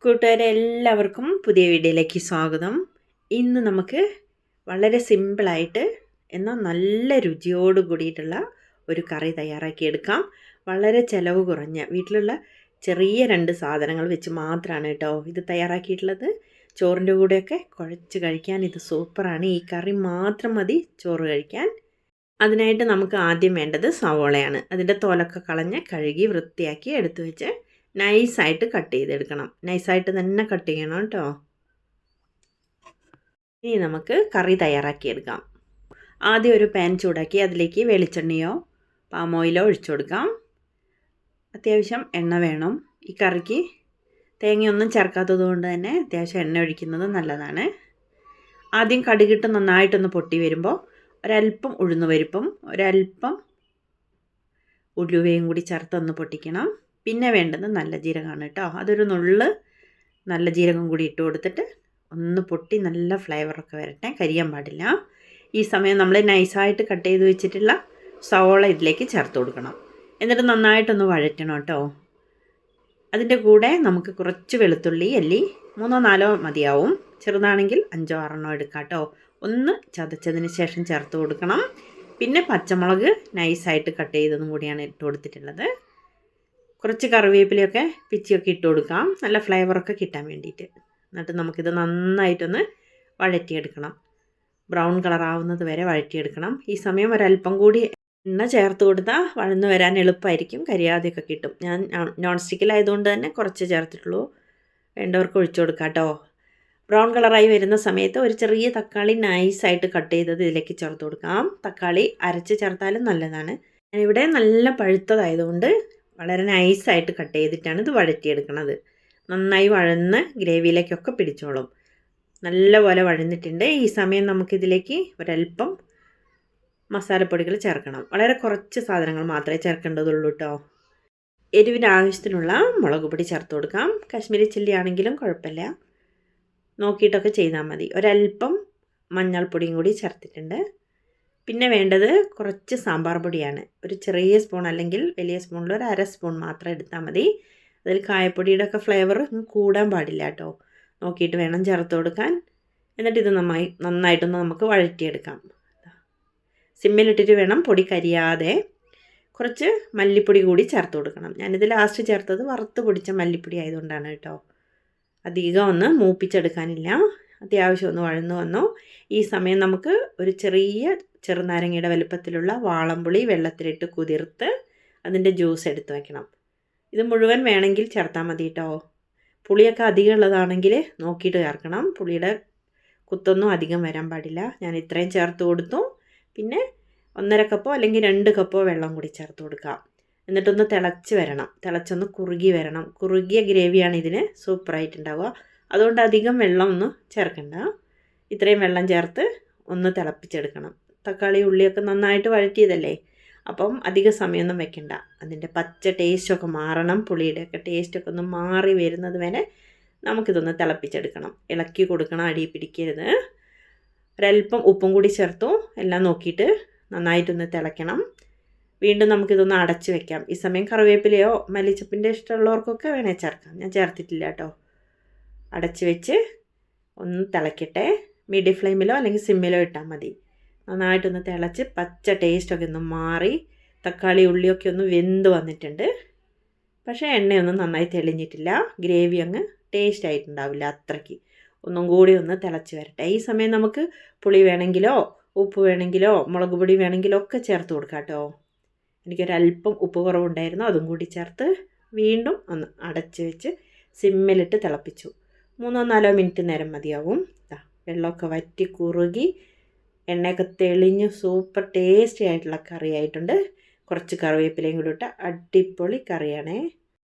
കൂട്ടുകാരെ എല്ലാവർക്കും പുതിയ വീഡിയോയിലേക്ക് സ്വാഗതം. ഇന്ന് നമുക്ക് വളരെ സിമ്പിളായിട്ട് എന്നാൽ നല്ല രുചിയോട് കൂടിയിട്ടുള്ള ഒരു കറി തയ്യാറാക്കിയെടുക്കാം. വളരെ ചിലവ് കുറഞ്ഞ വീട്ടിലുള്ള ചെറിയ 2 സാധനങ്ങൾ വെച്ച് മാത്രമാണ് കേട്ടോ ഇത് തയ്യാറാക്കിയിട്ടുള്ളത്. ചോറിൻ്റെ കൂടെയൊക്കെ കുഴച്ച് കഴിക്കാൻ ഇത് സൂപ്പറാണ്. ഈ കറി മാത്രം മതി ചോറ് കഴിക്കാൻ. അതിനായിട്ട് നമുക്ക് ആദ്യം വേണ്ടത് സവോളയാണ്. അതിൻ്റെ തോലൊക്കെ കളഞ്ഞ് കഴുകി വൃത്തിയാക്കി എടുത്തു വെച്ച് നൈസായിട്ട് കട്ട് ചെയ്തെടുക്കണം. നൈസായിട്ട് തന്നെ കട്ട് ചെയ്യണം കേട്ടോ. ഇനി നമുക്ക് കറി തയ്യാറാക്കിയെടുക്കാം. ആദ്യം ഒരു പാൻ ചൂടാക്കി അതിലേക്ക് വെളിച്ചെണ്ണയോ പാം ഓയിലോ ഒഴിച്ചു കൊടുക്കാം. അത്യാവശ്യം എണ്ണ വേണം. ഈ കറിക്ക് തേങ്ങയൊന്നും ചേർക്കാത്തത് കൊണ്ട് തന്നെ അത്യാവശ്യം എണ്ണ ഒഴിക്കുന്നത് നല്ലതാണ്. ആദ്യം കടുകിട്ട് നന്നായിട്ടൊന്ന് പൊട്ടി വരുമ്പോൾ ഒരല്പം ഉഴുന്നുപരിപ്പും ഒരല്പം ഉലുവയും കൂടി ചേർത്തൊന്ന് പൊട്ടിക്കണം. പിന്നെ വേണ്ടത് നല്ല ജീരകമാണ് കേട്ടോ. അതൊരു നുള്ള് നല്ല ജീരകം കൂടി ഇട്ട് കൊടുത്തിട്ട് ഒന്ന് പൊട്ടി നല്ല ഫ്ലേവറൊക്കെ വരട്ടെ, കരിയാൻ പാടില്ല. ഈ സമയം നമ്മൾ നൈസായിട്ട് കട്ട് ചെയ്ത് വെച്ചിട്ടുള്ള സവോള ഇതിലേക്ക് ചേർത്ത് കൊടുക്കണം. എന്നിട്ട് നന്നായിട്ടൊന്ന് വഴറ്റണം കേട്ടോ. അതിൻ്റെ കൂടെ നമുക്ക് കുറച്ച് വെളുത്തുള്ളി അല്ലി 3-4 മതിയാവും. ചെറുതാണെങ്കിൽ 5-6 എടുക്കാം കേട്ടോ. ഒന്ന് ചതച്ചതിന് ശേഷം ചേർത്ത് കൊടുക്കണം. പിന്നെ പച്ചമുളക് നൈസായിട്ട് കട്ട് ചെയ്തതും കൂടിയാണ് ഇട്ട് കൊടുത്തിട്ടുള്ളത്. കുറച്ച് കറിവേപ്പിലയൊക്കെ പിച്ചിയൊക്കെ ഇട്ട് കൊടുക്കാം, നല്ല ഫ്ലേവറൊക്കെ കിട്ടാൻ വേണ്ടിയിട്ട്. എന്നിട്ട് നമുക്കിത് നന്നായിട്ടൊന്ന് വഴറ്റിയെടുക്കണം. ബ്രൗൺ കളറാവുന്നത് വരെ വഴറ്റിയെടുക്കണം. ഈ സമയം ഒരല്പം കൂടി എണ്ണ ചേർത്ത് കൊടുത്താൽ വഴന്ന് വരാൻ എളുപ്പമായിരിക്കും, കരിയാതെയൊക്കെ കിട്ടും. ഞാൻ നോൺ സ്റ്റിക്കിലായതുകൊണ്ട് തന്നെ കുറച്ച് ചേർത്തിട്ടുള്ളൂ. വേണ്ടവർക്ക് ഒഴിച്ചു കൊടുക്കാം കേട്ടോ. ബ്രൗൺ കളറായി വരുന്ന സമയത്ത് ഒരു ചെറിയ തക്കാളി നൈസായിട്ട് കട്ട് ചെയ്തത് ഇതിലേക്ക് ചേർത്ത് കൊടുക്കാം. തക്കാളി അരച്ച് ചേർത്താലും നല്ലതാണ്. ഞാനിവിടെ നല്ല പഴുത്തതായതുകൊണ്ട് വളരെ നൈസായിട്ട് കട്ട് ചെയ്തിട്ടാണ് ഇത് വഴറ്റിയെടുക്കുന്നത്. നന്നായി വഴന്ന് ഗ്രേവിയിലേക്കൊക്കെ പിടിച്ചോളും. നല്ലപോലെ വഴന്നിട്ടുണ്ട്. ഈ സമയം നമുക്കിതിലേക്ക് ഒരല്പം മസാലപ്പൊടികൾ ചേർക്കണം. വളരെ കുറച്ച് സാധനങ്ങൾ മാത്രമേ ചേർക്കേണ്ടതുള്ളൂ കേട്ടോ. എരിവിന് ആവശ്യത്തിനുള്ള മുളക് പൊടി ചേർത്ത് കൊടുക്കാം. കാശ്മീരി ചില്ലി ആണെങ്കിലും കുഴപ്പമില്ല, നോക്കിയിട്ടൊക്കെ ചെയ്താൽ മതി. ഒരല്പം മഞ്ഞൾപ്പൊടിയും കൂടി ചേർത്തിട്ടുണ്ട്. പിന്നെ വേണ്ടത് കുറച്ച് സാമ്പാർ പൊടിയാണ്. ഒരു ചെറിയ സ്പൂൺ അല്ലെങ്കിൽ വലിയ സ്പൂണിൽ ഒരു 1/2 സ്പൂൺ മാത്രം എടുത്താൽ മതി. അതിൽ കായപ്പൊടിയുടെ ഒക്കെ ഫ്ലേവർ കൂടാൻ പാടില്ല കേട്ടോ. നോക്കിയിട്ട് വേണം ചേർത്ത് കൊടുക്കാൻ. എന്നിട്ട് ഇത് നന്നായിട്ടൊന്ന് നമുക്ക് വഴറ്റിയെടുക്കാം. സിമ്മിലിട്ടിട്ട് വേണം, പൊടി കരിയാതെ. കുറച്ച് മല്ലിപ്പൊടി കൂടി ചേർത്ത് കൊടുക്കണം. ഞാനിത് ലാസ്റ്റ് ചേർത്തത് വറുത്ത് പൊടിച്ച മല്ലിപ്പൊടി ആയതുകൊണ്ടാണ് കേട്ടോ. അധികം ഒന്ന് മൂപ്പിച്ചെടുക്കാനില്ല. അത്യാവശ്യം ഒന്ന് വഴന്നു വന്നു. ഈ സമയം നമുക്ക് ഒരു ചെറുനാരങ്ങയുടെ വലുപ്പത്തിലുള്ള വാളംപുളി വെള്ളത്തിലിട്ട് കുതിർത്ത് അതിൻ്റെ ജ്യൂസ് എടുത്ത് വയ്ക്കണം. ഇത് മുഴുവൻ വേണമെങ്കിൽ ചേർത്താൽ മതി കേട്ടോ. പുളിയൊക്കെ അധികം ഉള്ളതാണെങ്കിൽ നോക്കിയിട്ട് ചേർക്കണം. പുളിയുടെ കുത്തൊന്നും അധികം വരാൻ പാടില്ല. ഞാൻ ഇത്രയും ചേർത്ത് കൊടുത്തു. പിന്നെ 1.5 കപ്പോ അല്ലെങ്കിൽ 2 കപ്പോ വെള്ളം കൂടി ചേർത്ത് കൊടുക്കാം. എന്നിട്ടൊന്ന് തിളച്ച് വരണം. തിളച്ചൊന്ന് കുറുകി വരണം. കുറുകിയ ഗ്രേവിയാണ് ഇതിന് സൂപ്പറായിട്ടുണ്ടാവുക. അതുകൊണ്ട് അധികം വെള്ളമൊന്നും ചേർക്കണ്ട. ഇത്രയും വെള്ളം ചേർത്ത് ഒന്ന് തിളപ്പിച്ചെടുക്കണം. തക്കാളി ഉള്ളിയൊക്കെ നന്നായിട്ട് വഴറ്റിയതല്ലേ, അപ്പം അധിക സമയമൊന്നും വെക്കണ്ട. അതിൻ്റെ പച്ച ടേസ്റ്റൊക്കെ മാറണം. പുളിയുടെയൊക്കെ ടേസ്റ്റൊക്കെ ഒന്ന് മാറി വരുന്നത് വരെ നമുക്കിതൊന്ന് തിളപ്പിച്ചെടുക്കണം. ഇളക്കി കൊടുക്കണം, അടി പിടിക്കരുത്. ഒരല്പം ഉപ്പും കൂടി ചേർത്തു. എല്ലാം നോക്കിയിട്ട് നന്നായിട്ടൊന്ന് തിളയ്ക്കണം. വീണ്ടും നമുക്കിതൊന്ന് അടച്ച് വെക്കാം. ഈ സമയം കറിവേപ്പിലയോ മല്ലിച്ചപ്പിൻ്റെ ഇഷ്ടമുള്ളവർക്കൊക്കെ വേണേൽ ചേർക്കാം. ഞാൻ ചേർത്തിട്ടില്ല കേട്ടോ. അടച്ച് വെച്ച് ഒന്ന് തിളയ്ക്കട്ടെ. മീഡിയം ഫ്ലെയിമിലോ അല്ലെങ്കിൽ സിമ്മിലോ ഇട്ടാൽ മതി. നന്നായിട്ടൊന്ന് തിളച്ച് പച്ച ടേസ്റ്റൊക്കെ ഒന്ന് മാറി തക്കാളി ഉള്ളിയൊക്കെ ഒന്ന് വെന്ത് വന്നിട്ടുണ്ട്. പക്ഷേ എണ്ണയൊന്നും നന്നായി തെളിഞ്ഞിട്ടില്ല. ഗ്രേവി അങ്ങ് ടേസ്റ്റ് ആയിട്ടുണ്ടാവില്ല അത്രയ്ക്ക്. ഒന്നും കൂടി ഒന്ന് തിളച്ച് വരട്ടെ. ഈ സമയം നമുക്ക് പുളി വേണമെങ്കിലോ ഉപ്പ് വേണമെങ്കിലോ മുളക് പൊടി വേണമെങ്കിലോ ഒക്കെ ചേർത്ത് കൊടുക്കാം കേട്ടോ. എനിക്കൊരല്പം ഉപ്പ് കുറവുണ്ടായിരുന്നു, അതും കൂടി ചേർത്ത് വീണ്ടും ഒന്ന് അടച്ച് വെച്ച് സിമ്മിലിട്ട് തിളപ്പിച്ചു. 3-4 മിനിറ്റ് നേരം മതിയാവും. വെള്ളമൊക്കെ വറ്റി കുറുകി എണ്ണയൊക്കെ തെളിഞ്ഞ് സൂപ്പർ ടേസ്റ്റി ആയിട്ടുള്ള കറി ആയിട്ടുണ്ട്. കുറച്ച് കറിവേപ്പിലയും കൂടി ഇട്ട അടിപൊളി കറിയാണേ.